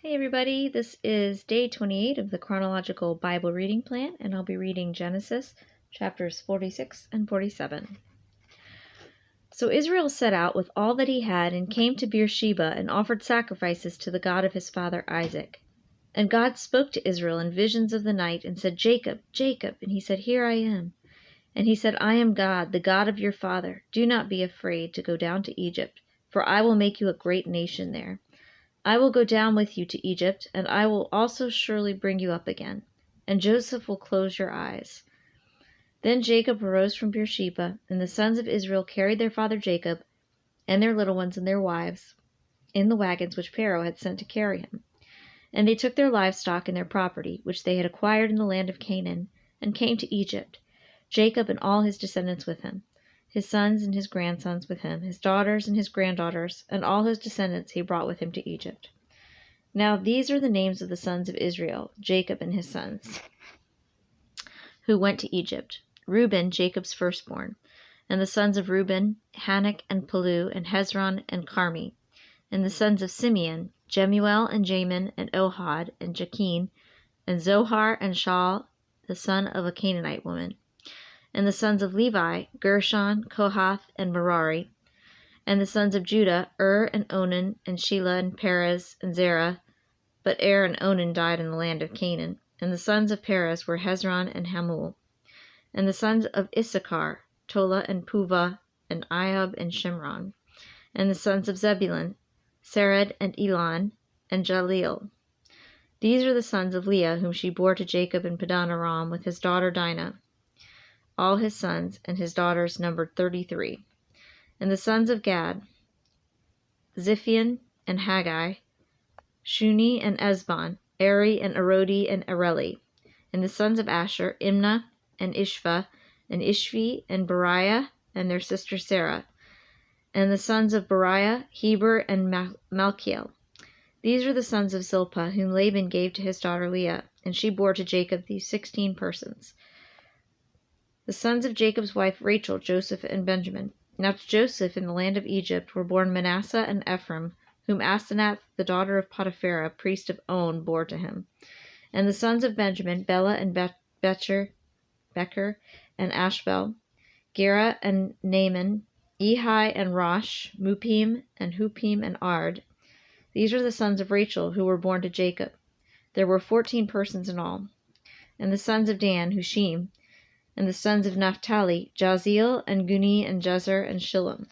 Hey everybody, this is day 28 of the Chronological Bible reading plan, and I'll be reading Genesis chapters 46 and 47. So Israel set out with all that he had and came to Beersheba and offered sacrifices to the God of his father Isaac. And God spoke to Israel in visions of the night and said, "Jacob, Jacob." And he said, "Here I am." And he said, "I am God, the God of your father. Do not be afraid to go down to Egypt, for I will make you a great nation there. I will go down with you to Egypt, and I will also surely bring you up again, and Joseph will close your eyes." Then Jacob arose from Beersheba, and the sons of Israel carried their father Jacob and their little ones and their wives in the wagons which Pharaoh had sent to carry him. And they took their livestock and their property, which they had acquired in the land of Canaan, and came to Egypt, Jacob and all his descendants with him, his sons and his grandsons with him, his daughters and his granddaughters, and all his descendants he brought with him to Egypt. Now these are the names of the sons of Israel, Jacob and his sons, who went to Egypt. Reuben, Jacob's firstborn, and the sons of Reuben, Hanok and Palu and Hezron and Carmi, and the sons of Simeon, Jemuel and Jamin and Ohad and Jachin, and Zohar and Shaul, the son of a Canaanite woman. And the sons of Levi, Gershon, Kohath, and Merari. And the sons of Judah, and Onan, and Shelah, and Perez, and Zerah. But and Onan died in the land of Canaan. And the sons of Perez were Hezron and Hamul. And the sons of Issachar, Tola, and Puvah, and Iab, and Shimron. And the sons of Zebulun, Sered, and Elon, and Jaleel. These are the sons of Leah, whom she bore to Jacob in Padan Aram with his daughter Dinah. All his sons and his daughters numbered 33. And the sons of Gad, Ziphion and Haggai, Shuni and Esbon, Eri and Arodi and Areli. And the sons of Asher, Imnah and Ishva, and Ishvi and Beriah, and their sister Sarah. And the sons of Beriah, Heber and Malchiel. These are the sons of Zilpah, whom Laban gave to his daughter Leah, and she bore to Jacob these 16 persons. The sons of Jacob's wife Rachel, Joseph, and Benjamin. Now to Joseph in the land of Egypt were born Manasseh and Ephraim, whom Asenath, the daughter of Potipharah, priest of On, bore to him. And the sons of Benjamin, Bela and Becher and Ashbel, Gera and Naaman, Ehi and Rosh, Mupim and Hupim and Ard. These are the sons of Rachel who were born to Jacob. There were 14 persons in all. And the sons of Dan, Hushim. And the sons of Naphtali, Jaziel and Guni and Jezer and Shillem.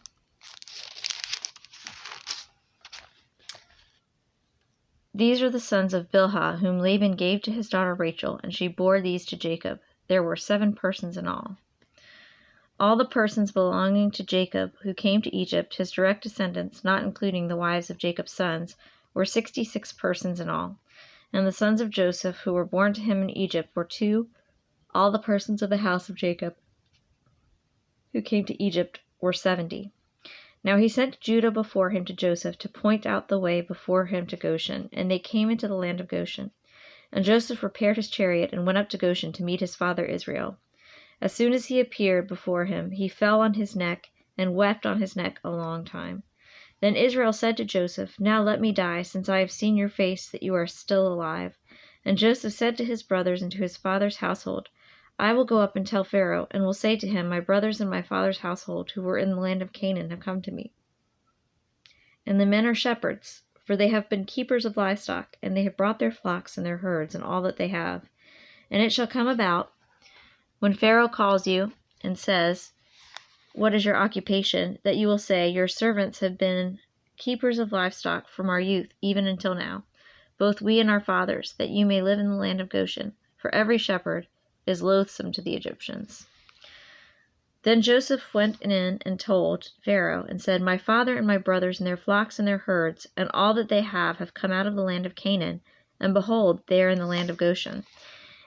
These are the sons of Bilhah, whom Laban gave to his daughter Rachel, and she bore these to Jacob. There were 7 persons in all. All the persons belonging to Jacob who came to Egypt, his direct descendants, not including the wives of Jacob's sons, were 66 persons in all. And the sons of Joseph who were born to him in Egypt were 2. All the persons of the house of Jacob who came to Egypt were 70. Now he sent Judah before him to Joseph to point out the way before him to Goshen, and they came into the land of Goshen. And Joseph prepared his chariot and went up to Goshen to meet his father Israel. As soon as he appeared before him, he fell on his neck and wept on his neck a long time. Then Israel said to Joseph, "Now let me die, since I have seen your face, that you are still alive." And Joseph said to his brothers and to his father's household, "I will go up and tell Pharaoh, and will say to him, My brothers and my father's household, who were in the land of Canaan, have come to me. And the men are shepherds, for they have been keepers of livestock, and they have brought their flocks and their herds and all that they have. And it shall come about, when Pharaoh calls you and says, What is your occupation? That you will say, Your servants have been keepers of livestock from our youth, even until now, both we and our fathers, that you may live in the land of Goshen. For every shepherd is loathsome to the Egyptians." Then Joseph went in and told Pharaoh, and said, My father and my brothers and their flocks and their herds, and all that they have come out of the land of Canaan, and behold, they are in the land of Goshen.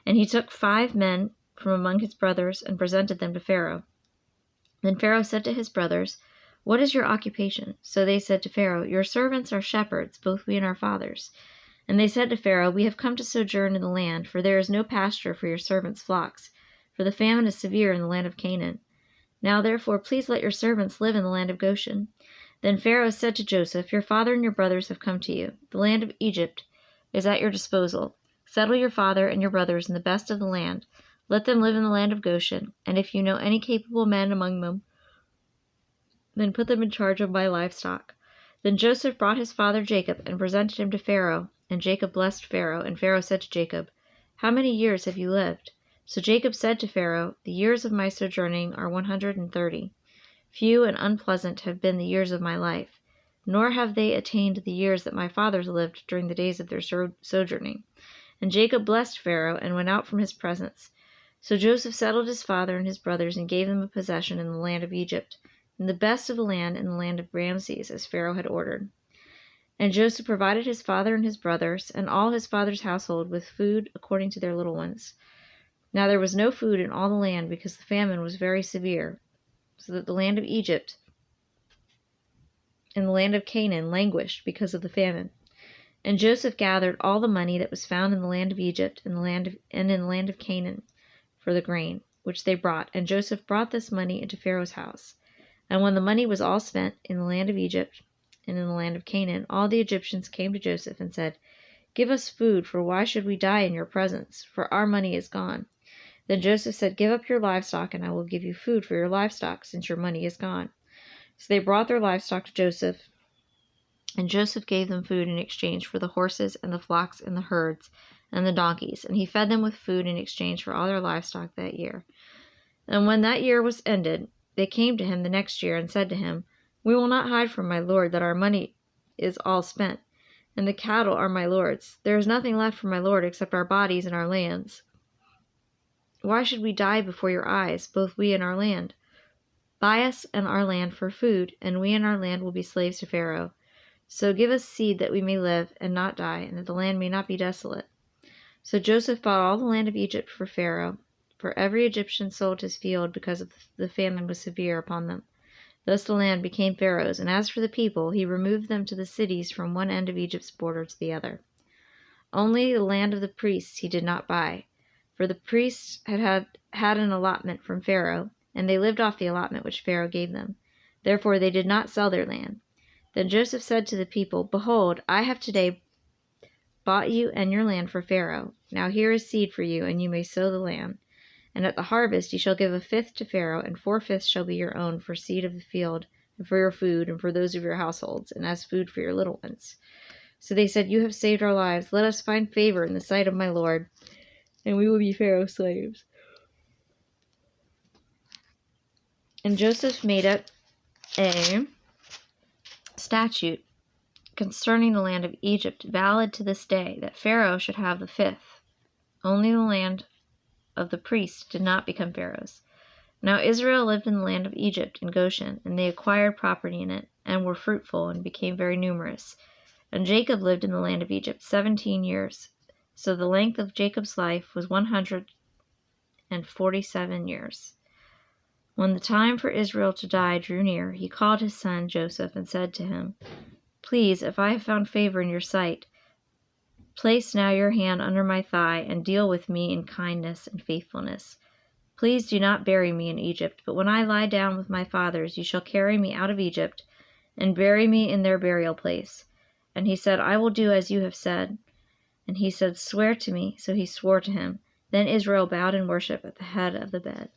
And he took 5 men from among his brothers, and presented them to Pharaoh. Then Pharaoh said to his brothers, What is your occupation? So they said to Pharaoh, Your servants are shepherds, both we and our fathers. And they said to Pharaoh, We have come to sojourn in the land, for there is no pasture for your servants' flocks, for the famine is severe in the land of Canaan. Now therefore please let your servants live in the land of Goshen. Then Pharaoh said to Joseph, Your father and your brothers have come to you. The land of Egypt is at your disposal. Settle your father and your brothers in the best of the land. Let them live in the land of Goshen, and if you know any capable men among them, then put them in charge of my livestock." Then Joseph brought his father Jacob and presented him to Pharaoh, and Jacob blessed Pharaoh, and Pharaoh said to Jacob, "How many years have you lived?" So Jacob said to Pharaoh, "The years of my sojourning are 130. Few and unpleasant have been the years of my life, nor have they attained the years that my fathers lived during the days of their sojourning." And Jacob blessed Pharaoh, and went out from his presence. So Joseph settled his father and his brothers, and gave them a possession in the land of Egypt, in the best of the land, in the land of Ramses, as Pharaoh had ordered. And Joseph provided his father and his brothers, and all his father's household, with food according to their little ones. Now there was no food in all the land, because the famine was very severe, so that the land of Egypt and the land of Canaan languished because of the famine. And Joseph gathered all the money that was found in the land of Egypt and in the land of Canaan for the grain, which they brought. And Joseph brought this money into Pharaoh's house. And when the money was all spent in the land of Egypt and in the land of Canaan, all the Egyptians came to Joseph and said, "Give us food, for why should we die in your presence? For our money is gone." Then Joseph said, "Give up your livestock, and I will give you food for your livestock, since your money is gone." So they brought their livestock to Joseph, and Joseph gave them food in exchange for the horses and the flocks and the herds and the donkeys, and he fed them with food in exchange for all their livestock that year. And when that year was ended, they came to him the next year and said to him, "We will not hide from my lord that our money is all spent, and the cattle are my lord's. There is nothing left for my lord except our bodies and our lands. Why should we die before your eyes, both we and our land? Buy us and our land for food, and we and our land will be slaves to Pharaoh. So give us seed that we may live and not die, and that the land may not be desolate." So Joseph bought all the land of Egypt for Pharaoh, for every Egyptian sold his field, because the famine was severe upon them. Thus the land became Pharaoh's, and as for the people, he removed them to the cities from one end of Egypt's border to the other. Only the land of the priests he did not buy, for the priests had an allotment from Pharaoh, and they lived off the allotment which Pharaoh gave them. Therefore they did not sell their land. Then Joseph said to the people, "Behold, I have today bought you and your land for Pharaoh. Now here is seed for you, and you may sow the land. And at the harvest you shall give a fifth to Pharaoh, and 4/5 shall be your own for seed of the field, and for your food, and for those of your households, and as food for your little ones." So they said, "You have saved our lives. Let us find favor in the sight of my lord, and we will be Pharaoh's slaves." And Joseph made up a statute concerning the land of Egypt, valid to this day, that Pharaoh should have the fifth. Only the land of the priests did not become Pharaoh's. Now Israel lived in the land of Egypt in Goshen, and they acquired property in it, and were fruitful, and became very numerous. And Jacob lived in the land of Egypt 17 years. So the length of Jacob's life was 147 years. When the time for Israel to die drew near, he called his son Joseph and said to him, "Please, if I have found favor in your sight, place now your hand under my thigh and deal with me in kindness and faithfulness. Please do not bury me in Egypt, but when I lie down with my fathers, you shall carry me out of Egypt and bury me in their burial place." And he said, "I will do as you have said." And he said, "Swear to me." So he swore to him. Then Israel bowed in worship at the head of the bed.